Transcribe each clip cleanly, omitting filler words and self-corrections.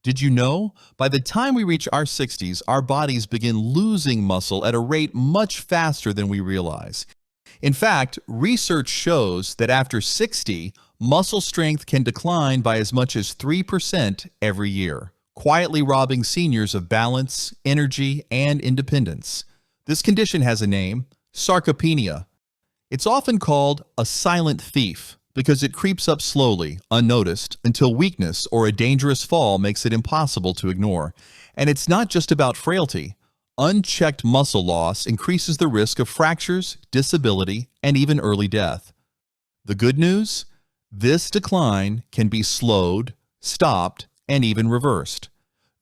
Did you know? By the time we reach our 60s, our bodies begin losing muscle at a rate much faster than we realize. In fact, research shows that after 60, muscle strength can decline by as much as 3% every year, quietly robbing seniors of balance, energy, and independence. This condition has a name: sarcopenia. It's often called a silent thief because it creeps up slowly, unnoticed, until weakness or a dangerous fall makes it impossible to ignore. And it's not just about frailty. Unchecked muscle loss increases the risk of fractures, disability, and even early death. The good news? This decline can be slowed, stopped, and even reversed.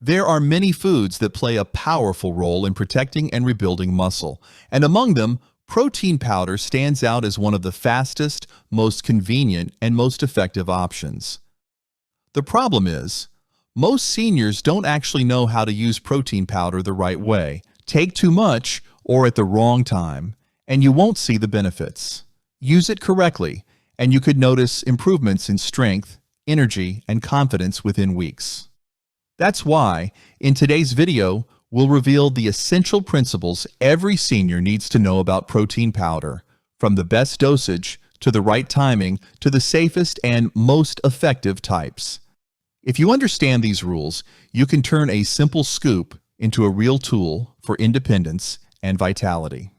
There are many foods that play a powerful role in protecting and rebuilding muscle, and among them, protein powder stands out as one of the fastest, most convenient, and most effective options. The problem is, most seniors don't actually know how to use protein powder the right way, take too much, or at the wrong time, and you won't see the benefits. Use it correctly, and you could notice improvements in strength, energy, and confidence within weeks. That's why, in today's video, we'll reveal the essential principles every senior needs to know about protein powder, from the best dosage to the right timing to the safest and most effective types. If you understand these rules, you can turn a simple scoop into a real tool for independence and vitality.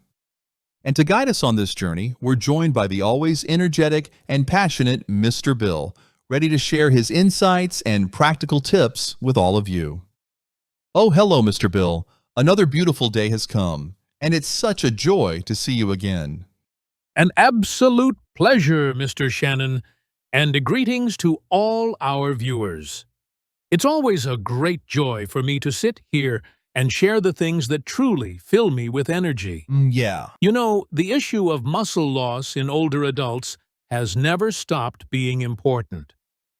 And to guide us on this journey, we're joined by the always energetic and passionate Mr. Bill, ready to share his insights and practical tips with all of you. Oh, hello, Mr. Bill. Another beautiful day has come, and it's such a joy to see you again. An absolute pleasure, Mr. Shannon, and greetings to all our viewers. It's always a great joy for me to sit here and share the things that truly fill me with energy. Yeah. You know, the issue of muscle loss in older adults has never stopped being important.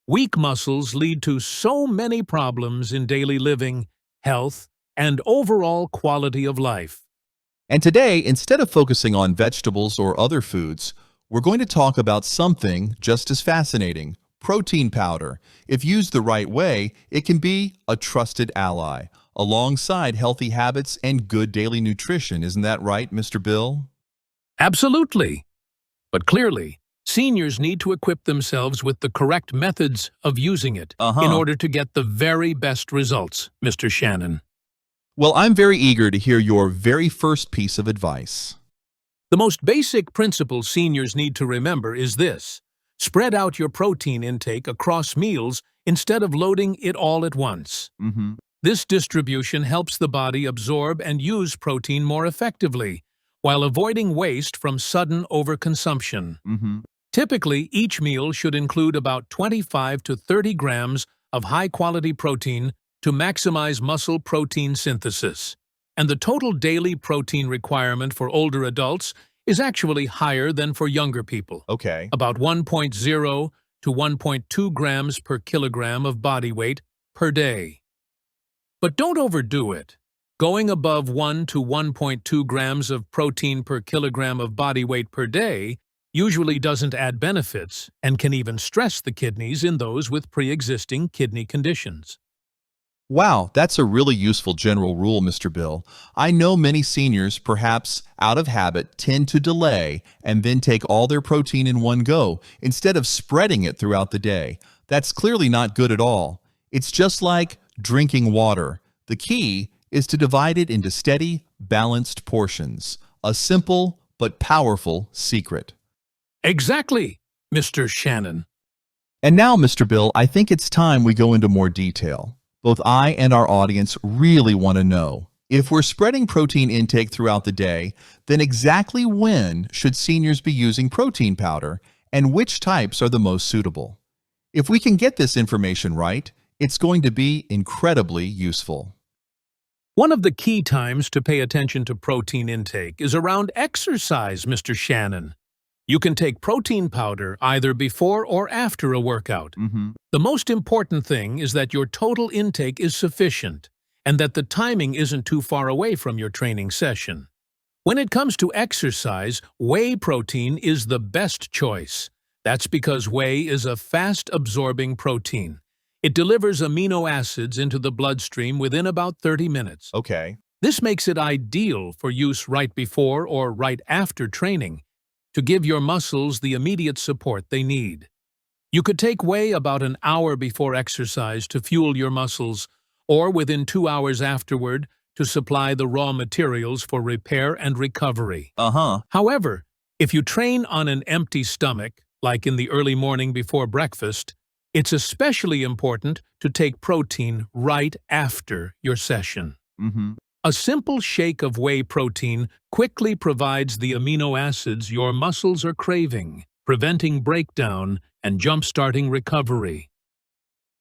Weak muscles lead to so many problems in daily living, health, and overall quality of life. And today, instead of focusing on vegetables or other foods, we're going to talk about something just as fascinating: protein powder. If used the right way, it can be a trusted ally, alongside healthy habits and good daily nutrition. Isn't that right, Mr. Bill? Absolutely. But clearly, seniors need to equip themselves with the correct methods of using it in order to get the very best results, Mr. Shannon. Well, I'm very eager to hear your very first piece of advice. The most basic principle seniors need to remember is this: spread out your protein intake across meals instead of loading it all at once. This distribution helps the body absorb and use protein more effectively, while avoiding waste from sudden overconsumption. Typically, each meal should include about 25 to 30 grams of high-quality protein to maximize muscle protein synthesis. And the total daily protein requirement for older adults is actually higher than for younger people. Okay. About 1.0 to 1.2 grams per kilogram of body weight per day. But don't overdo it. Going above 1 to 1.2 grams of protein per kilogram of body weight per day usually doesn't add benefits and can even stress the kidneys in those with pre-existing kidney conditions. Wow, that's a really useful general rule, Mr. Bill. I know many seniors, perhaps out of habit, tend to delay and then take all their protein in one go instead of spreading it throughout the day. That's clearly not good at all. It's just like drinking water. The key is to divide it into steady, balanced portions. A simple but powerful secret. Exactly, Mr. Shannon. And now, Mr. Bill, I think it's time we go into more detail. Both I and our audience really want to know, if we're spreading protein intake throughout the day, then exactly when should seniors be using protein powder, and which types are the most suitable? If we can get this information right, it's going to be incredibly useful. One of the key times to pay attention to protein intake is around exercise, Mr. Shannon. You can take protein powder either before or after a workout. The most important thing is that your total intake is sufficient and that the timing isn't too far away from your training session. When it comes to exercise, whey protein is the best choice. That's because whey is a fast-absorbing protein. It delivers amino acids into the bloodstream within about 30 minutes. Okay. This makes it ideal for use right before or right after training to give your muscles the immediate support they need. You could take whey about an hour before exercise to fuel your muscles, or within 2 hours afterward to supply the raw materials for repair and recovery. However, if you train on an empty stomach, like in the early morning before breakfast, it's especially important to take protein right after your session. A simple shake of whey protein quickly provides the amino acids your muscles are craving, preventing breakdown and jump-starting recovery.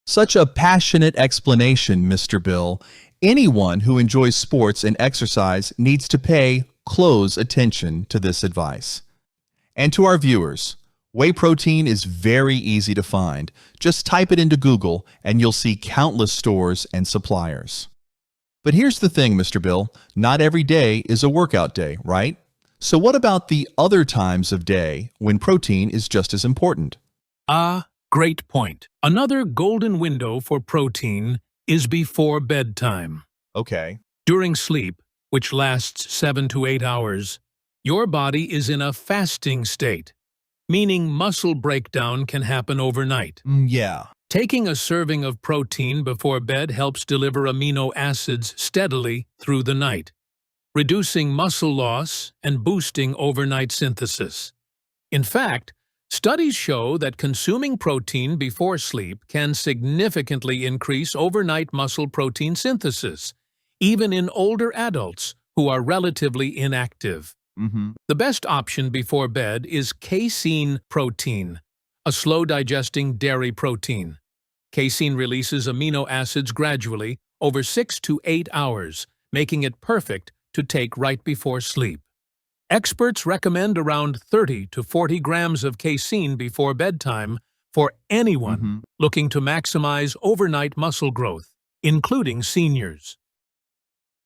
Such a passionate explanation, Mr. Bill. Anyone who enjoys sports and exercise needs to pay close attention to this advice. And to our viewers, whey protein is very easy to find. Just type it into Google and you'll see countless stores and suppliers. But here's the thing, Mr. Bill, not every day is a workout day, right? So what about the other times of day when protein is just as important? Great point. Another golden window for protein is before bedtime. Okay. During sleep, which lasts 7 to 8 hours, your body is in a fasting state, meaning muscle breakdown can happen overnight. Yeah. Taking a serving of protein before bed helps deliver amino acids steadily through the night, reducing muscle loss and boosting overnight synthesis. In fact, studies show that consuming protein before sleep can significantly increase overnight muscle protein synthesis, even in older adults who are relatively inactive. The best option before bed is casein protein, a slow-digesting dairy protein. Casein releases amino acids gradually over 6 to 8 hours, making it perfect to take right before sleep. Experts recommend around 30 to 40 grams of casein before bedtime for anyone looking to maximize overnight muscle growth, including seniors.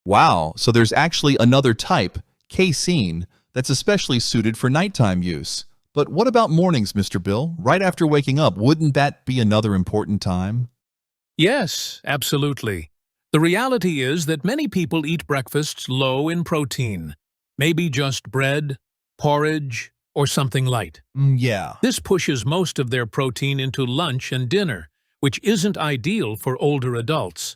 Wow, so there's actually another type, casein, that's especially suited for nighttime use. But what about mornings, Mr. Bill? Right after waking up, wouldn't that be another important time? Yes, absolutely. The reality is that many people eat breakfasts low in protein, maybe just bread, porridge, or something light. Yeah. This pushes most of their protein into lunch and dinner, which isn't ideal for older adults.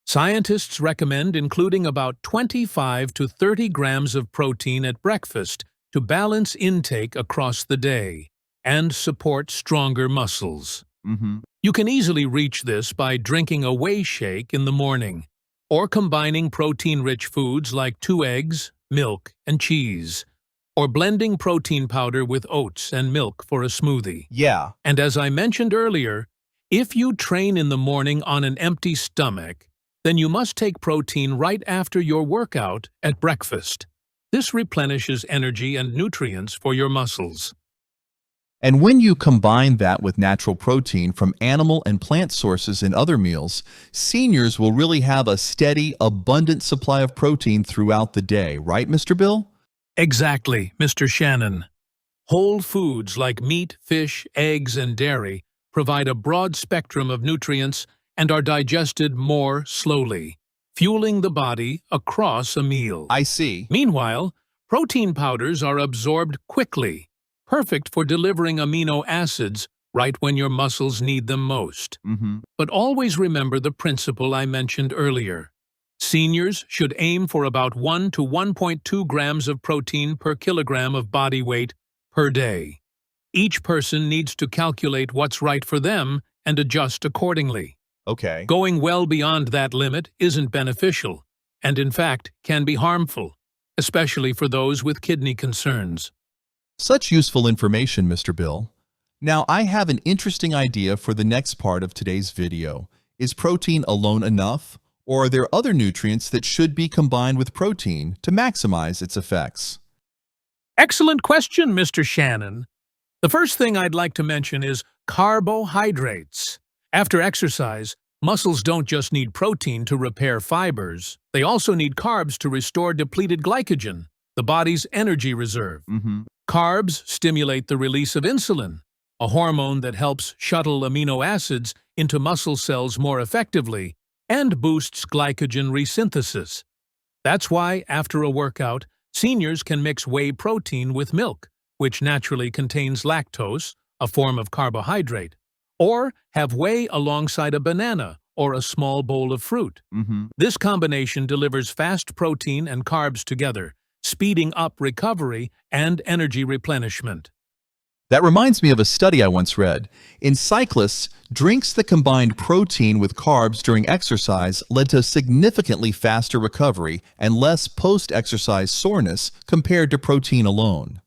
Scientists recommend including about 25 to 30 grams of protein at breakfast to balance intake across the day and support stronger muscles. You can easily reach this by drinking a whey shake in the morning, or combining protein-rich foods like 2 eggs, milk, and cheese, or blending protein powder with oats and milk for a smoothie. Yeah. And as I mentioned earlier, if you train in the morning on an empty stomach, then you must take protein right after your workout at breakfast. This replenishes energy and nutrients for your muscles. And when you combine that with natural protein from animal and plant sources in other meals, seniors will really have a steady, abundant supply of protein throughout the day, right, Mr. Bill? Exactly, Mr. Shannon. Whole foods like meat, fish, eggs, and dairy provide a broad spectrum of nutrients and are digested more slowly, fueling the body across a meal. I see. Meanwhile, protein powders are absorbed quickly, perfect for delivering amino acids right when your muscles need them most. But always remember the principle I mentioned earlier. Seniors should aim for about 1 to 1.2 grams of protein per kilogram of body weight per day. Each person needs to calculate what's right for them and adjust accordingly. Okay. Going well beyond that limit isn't beneficial, and in fact can be harmful, especially for those with kidney concerns. Such useful information, Mr. Bill. Now, I have an interesting idea for the next part of today's video. Is protein alone enough, or are there other nutrients that should be combined with protein to maximize its effects? Excellent question, Mr. Shannon. The first thing I'd like to mention is carbohydrates. After exercise, muscles don't just need protein to repair fibers. They also need carbs to restore depleted glycogen, the body's energy reserve. Carbs stimulate the release of insulin, a hormone that helps shuttle amino acids into muscle cells more effectively and boosts glycogen resynthesis. That's why, after a workout, seniors can mix whey protein with milk, which naturally contains lactose, a form of carbohydrate, or have whey alongside a banana or a small bowl of fruit. This combination delivers fast protein and carbs together, speeding up recovery and energy replenishment. That reminds me of a study I once read. In cyclists, drinks that combined protein with carbs during exercise led to significantly faster recovery and less post-exercise soreness compared to protein alone.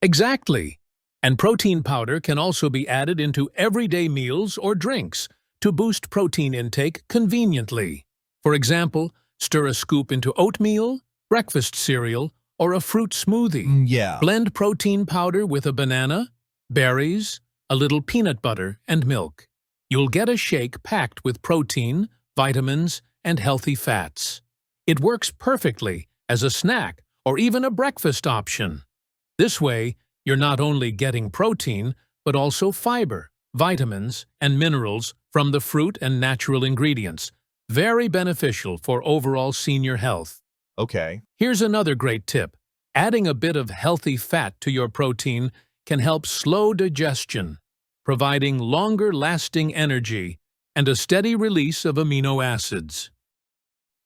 Exactly. And protein powder can also be added into everyday meals or drinks to boost protein intake conveniently. For example, stir a scoop into oatmeal, breakfast cereal, or a fruit smoothie. Yeah. Blend protein powder with a banana, berries, a little peanut butter, and milk. You'll get a shake packed with protein, vitamins, and healthy fats. It works perfectly as a snack or even a breakfast option. This way, you're not only getting protein, but also fiber, vitamins, and minerals from the fruit and natural ingredients. Very beneficial for overall senior health. Okay. Here's another great tip. Adding a bit of healthy fat to your protein can help slow digestion, providing longer-lasting energy and a steady release of amino acids.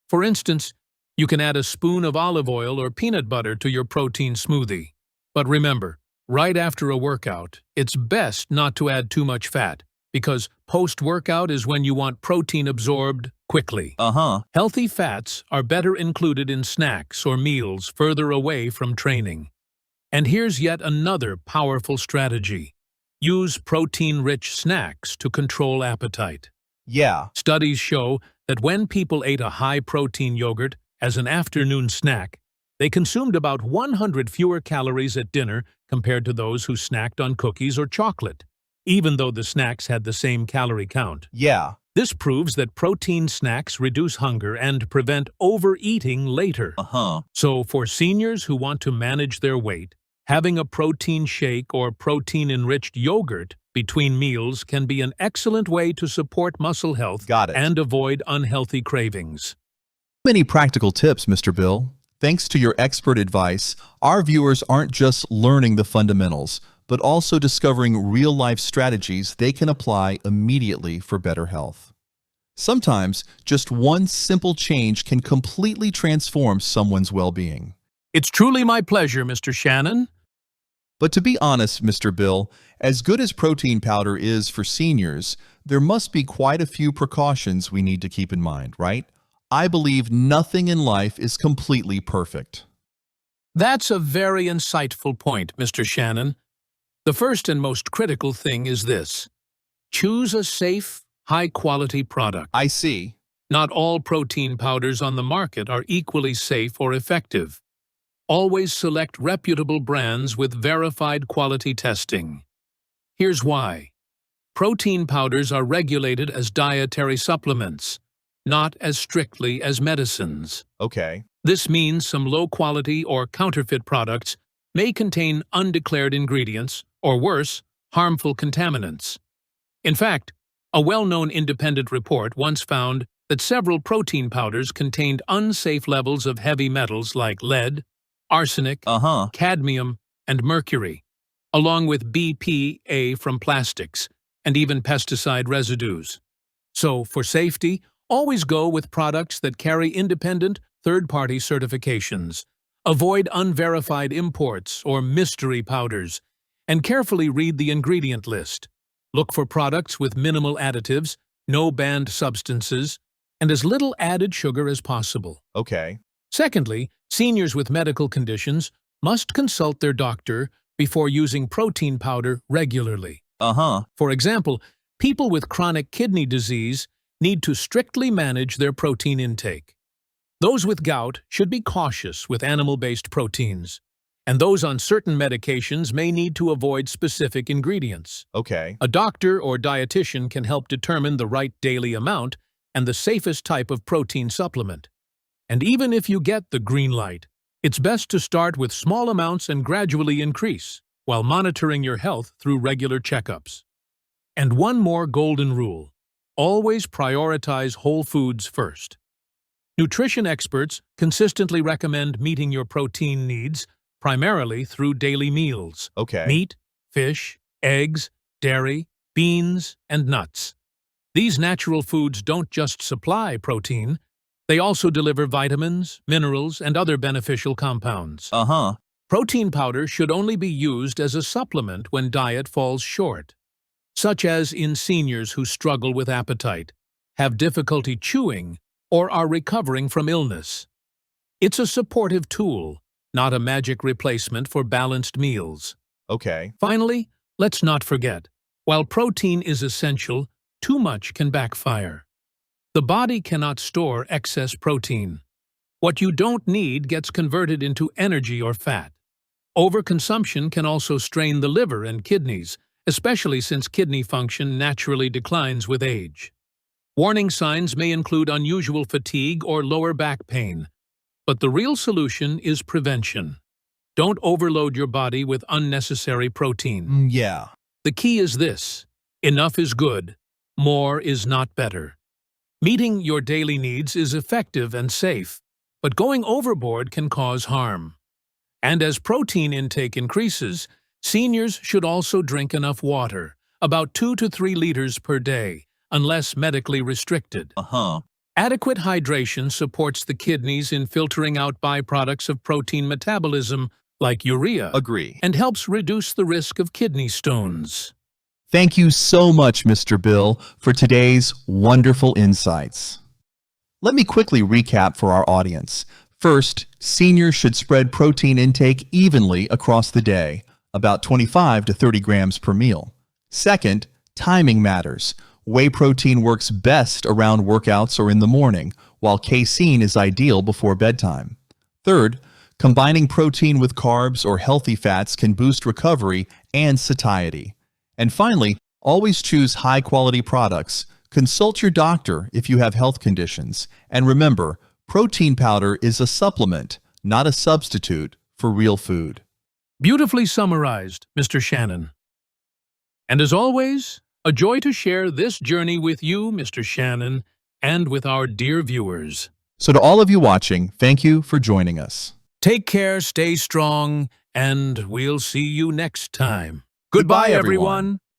For instance, you can add a spoon of olive oil or peanut butter to your protein smoothie. But remember, right after a workout, it's best not to add too much fat, because post-workout is when you want protein absorbed quickly. Healthy fats are better included in snacks or meals further away from training. And here's yet another powerful strategy. Use protein-rich snacks to control appetite. Yeah. Studies show that when people ate a high-protein yogurt as an afternoon snack, they consumed about 100 fewer calories at dinner compared to those who snacked on cookies or chocolate, even though the snacks had the same calorie count. Yeah. This proves that protein snacks reduce hunger and prevent overeating later. So for seniors who want to manage their weight, having a protein shake or protein-enriched yogurt between meals can be an excellent way to support muscle health and avoid unhealthy cravings. Many practical tips, Mr. Bill. Thanks to your expert advice, our viewers aren't just learning the fundamentals, but also discovering real-life strategies they can apply immediately for better health. Sometimes, just one simple change can completely transform someone's well-being. It's truly my pleasure, Mr. Shannon. But to be honest, Mr. Bill, as good as protein powder is for seniors, there must be quite a few precautions we need to keep in mind, right? I believe nothing in life is completely perfect. That's a very insightful point, Mr. Shannon. The first and most critical thing is this. Choose a safe, high-quality product. I see. Not all protein powders on the market are equally safe or effective. Always select reputable brands with verified quality testing. Here's why. Protein powders are regulated as dietary supplements, not as strictly as medicines. Okay. This means some low-quality or counterfeit products may contain undeclared ingredients, or worse, harmful contaminants. In fact, a well-known independent report once found that several protein powders contained unsafe levels of heavy metals like lead, arsenic, cadmium, and mercury, along with BPA from plastics, and even pesticide residues. So, for safety, always go with products that carry independent, third-party certifications. Avoid unverified imports or mystery powders, and carefully read the ingredient list. Look for products with minimal additives, no banned substances, and as little added sugar as possible. Okay. Secondly, seniors with medical conditions must consult their doctor before using protein powder regularly. For example, people with chronic kidney disease need to strictly manage their protein intake. Those with gout should be cautious with animal-based proteins, and those on certain medications may need to avoid specific ingredients. Okay. A doctor or dietitian can help determine the right daily amount and the safest type of protein supplement. And even if you get the green light, it's best to start with small amounts and gradually increase. while monitoring your health through regular checkups. And one more golden rule: always prioritize whole foods first. Nutrition experts consistently recommend meeting your protein needs primarily through daily meals. Okay. Meat, fish, eggs, dairy, beans, and nuts. These natural foods don't just supply protein, they also deliver vitamins, minerals, and other beneficial compounds. Protein powder should only be used as a supplement when diet falls short, such as in seniors who struggle with appetite, have difficulty chewing, or are recovering from illness. It's a supportive tool, not a magic replacement for balanced meals. Okay. Finally, let's not forget, while protein is essential, too much can backfire. The body cannot store excess protein. What you don't need gets converted into energy or fat. Overconsumption can also strain the liver and kidneys, especially since kidney function naturally declines with age. Warning signs may include unusual fatigue or lower back pain, but the real solution is prevention. Don't overload your body with unnecessary protein. Yeah. The key is this: enough is good, more is not better. Meeting your daily needs is effective and safe, but going overboard can cause harm. And as protein intake increases, seniors should also drink enough water, about 2 to 3 liters per day, unless medically restricted. Adequate hydration supports the kidneys in filtering out byproducts of protein metabolism, like urea. Agree. And helps reduce the risk of kidney stones. Thank you so much, Mr. Bill, for today's wonderful insights. Let me quickly recap for our audience. First, seniors should spread protein intake evenly across the day, about 25 to 30 grams per meal. Second, timing matters. Whey protein works best around workouts or in the morning, while casein is ideal before bedtime. Third, combining protein with carbs or healthy fats can boost recovery and satiety. And finally, always choose high-quality products. Consult your doctor if you have health conditions. And remember, protein powder is a supplement, not a substitute for real food. Beautifully summarized, Mr. Shannon. And as always, a joy to share this journey with you, Mr. Shannon, and with our dear viewers. So to all of you watching, thank you for joining us. Take care, stay strong, and we'll see you next time. Goodbye, everyone.